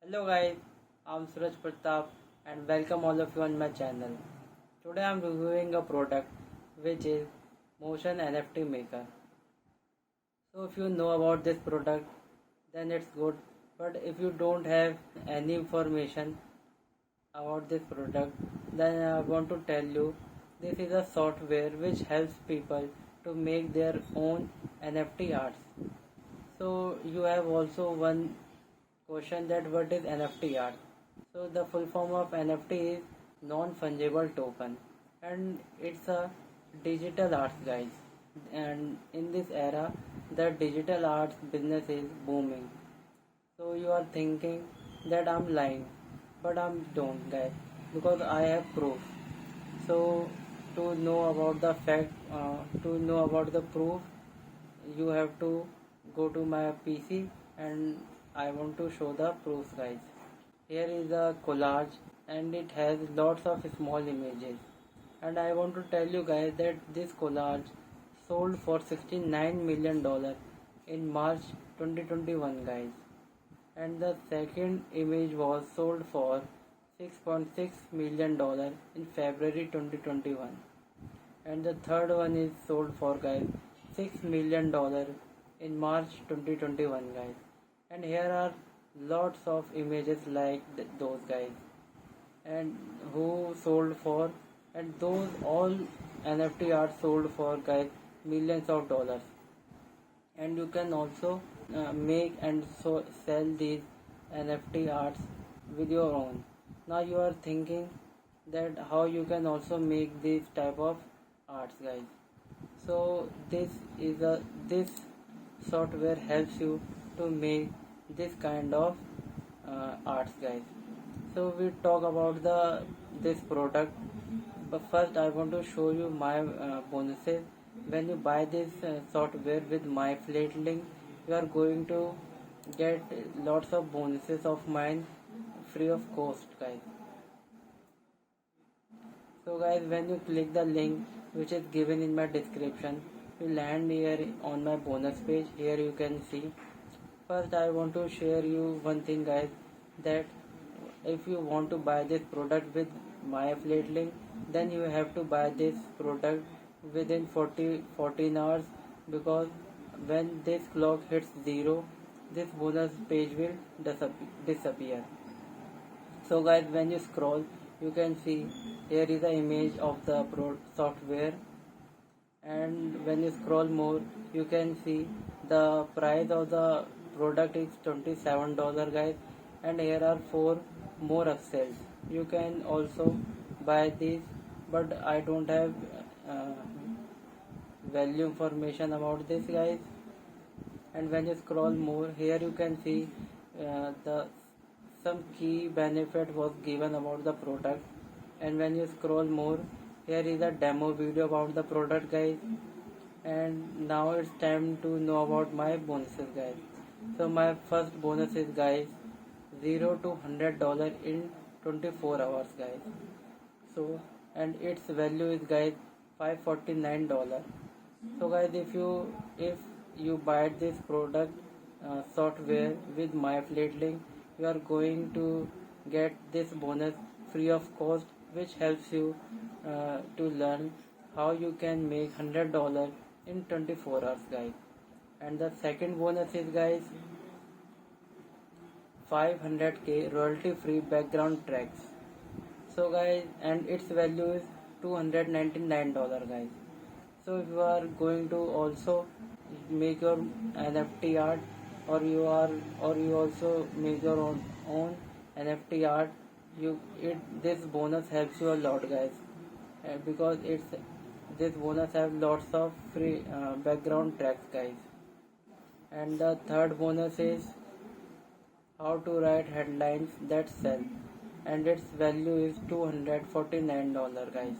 Hello guys, I'm Suraj Pratap and welcome all of you on my channel. Today I'm reviewing a product which is Motion NFT Maker. So if you know about this product then it's good, but if you don't have any information about this product then I want to tell you this is a software which helps people to make their own NFT arts. So you have also one question that what is NFT art? So the full form of NFT is non-fungible token, and it's a digital arts, guys. And in this era, the digital arts business is booming. So you are thinking that I'm lying, but I'm don't, guys, because I have proof. So to know about the fact, to know about the proof, you have to go to my PC and I want to show the proofs, guys. Here is a collage and it has lots of small images, and I want to tell you guys that this collage sold for $69 million in March 2021, guys, and the second image was sold for $6.6 million in February 2021, and the third one is sold for, guys, $6 million in March 2021, guys. And here are lots of images like those, guys, and who sold for, and those all NFT are sold for, guys, millions of dollars. And you can also make and sell these NFT arts with your own. Now you are thinking that how you can also make this type of arts, guys. So this software helps you to make this kind of arts, guys. So we talk about this product, but first I want to show you my bonuses. When you buy this software with my Fleet link, you are going to get lots of bonuses of mine free of cost, guys. So guys, when you click the link which is given in my description, you land here on my bonus page. Here you can see. First I want to share you one thing, guys, that if you want to buy this product with my affiliate link, then you have to buy this product within 14 hours, because when this clock hits 0, this bonus page will disappear. So guys, when you scroll, you can see here is the image of the software, and when you scroll more, you can see the price of the product is $27, guys, and here are 4 more upsells. You can also buy these, but I don't have uh, value information about this, guys. And when you scroll more, here you can see the some key benefit was given about the product. And when you scroll more, here is a demo video about the product, guys. And now it's time to know about my bonuses, guys. So my first bonus is, guys, $0 to $100 in 24 hours, guys. So and its value is, guys, $549. So guys, if you buy this product software with my affiliate link, you are going to get this bonus free of cost, which helps you to learn how you can make $100 in 24 hours, guys. And the second bonus is, guys, 500k royalty free background tracks. So guys, and its value is $299, guys. So if you are going to also make your NFT art, or you also make your own NFT art, this bonus helps you a lot, guys, because this bonus have lots of free background tracks, guys. And the third bonus is how to write headlines that sell, and its value is $249, guys.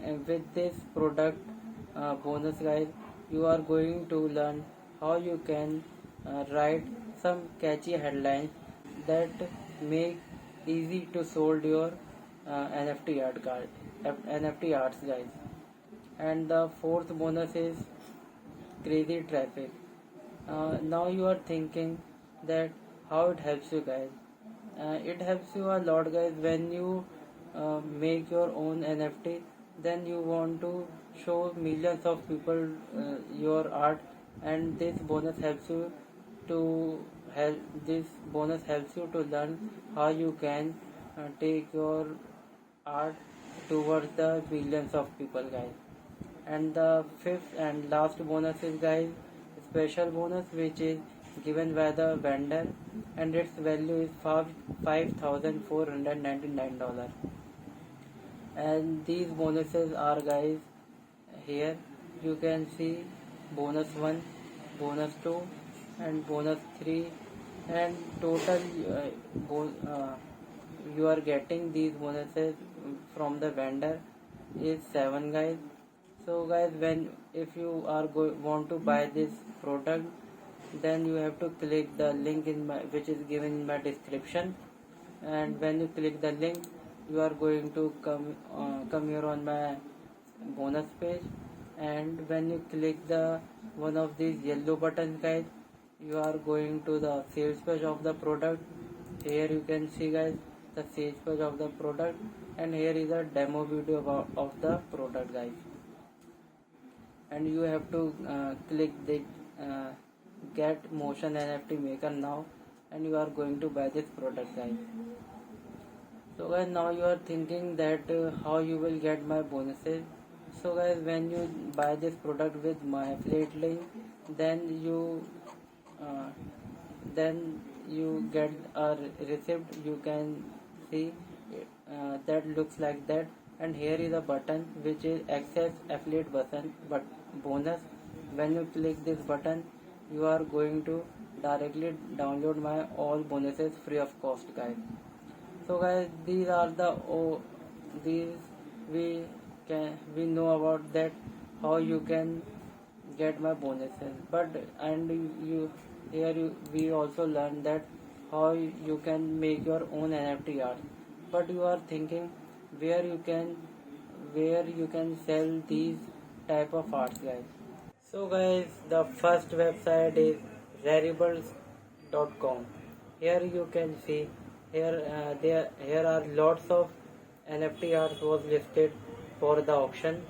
And with this product bonus, guys, you are going to learn how you can write some catchy headlines that make easy to sold your NFT arts, guys. And the fourth bonus is crazy traffic. Now you are thinking that how it helps you guys. It helps you a lot guys when you make your own NFT. Then you want to show millions of people your art, and to this bonus helps you to learn how you can take your art towards the millions of people guys. And the fifth and last bonus is guys special bonus, which is given by the vendor, and its value is $5,499. And these bonuses are guys here. You can see bonus 1, bonus 2, and bonus 3, and total you are getting these bonuses from the vendor is 7 guys. So guys, when if you are want to buy this product, then you have to click the link in my which is given in my description. And when you click the link, you are going to come here on my bonus page. And when you click the one of these yellow buttons guys, you are going to the sales page of the product. Here you can see guys the sales page of the product, and here is a demo video of the product guys. And you have to click the get motion NFT maker now, and you are going to buy this product guys. So guys, now you are thinking that how you will get my bonuses. So guys, when you buy this product with my affiliate link, then you get a receipt. You can see that looks like that, and here is a button which is access affiliate button but bonus. When you click this button, you are going to directly download my all bonuses free of cost guys. So guys, these are the these we know about that how you can get my bonuses. But and we also learned that how you can make your own NFT art. But you are thinking where you can sell these type of arts guys. So guys, the first website is raribles.com. Here you can see here are lots of NFT arts was listed for the auction.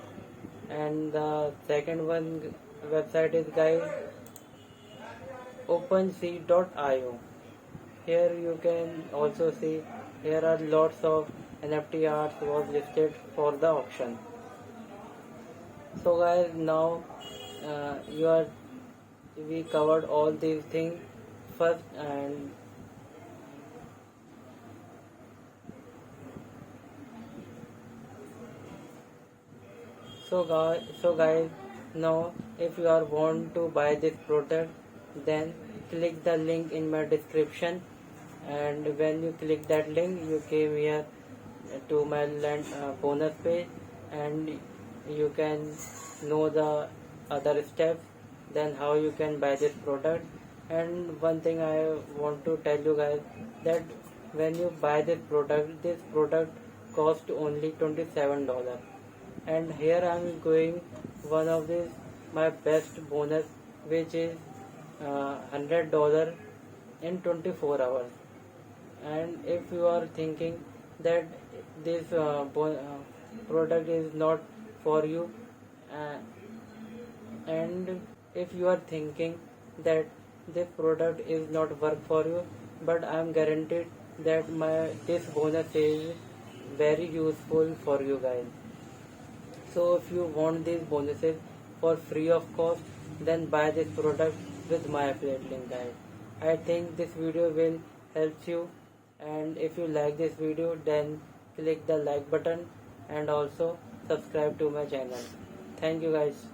And the second one website is guys OpenSea.io. Here you can also see here are lots of NFT arts was listed for the auction. So guys, now we covered all these things first. And so guys, now if you are want to buy this product, then click the link in my description. And when you click that link, you came here to my bonus page, and you can know the other steps, then how you can buy this product. And one thing I want to tell you guys, that when you buy this product cost only $27. And here I am going one of this my best bonus, which is $100 in 24 hours. And if you are thinking that this product is not for you, and if you are thinking that this product is not work for you, but I am guaranteed that this bonus is very useful for you guys. So if you want these bonuses for free of cost, then buy this product with my affiliate link guys. I think this video will help you, and if you like this video, then click the like button and also subscribe to my channel. Thank you guys.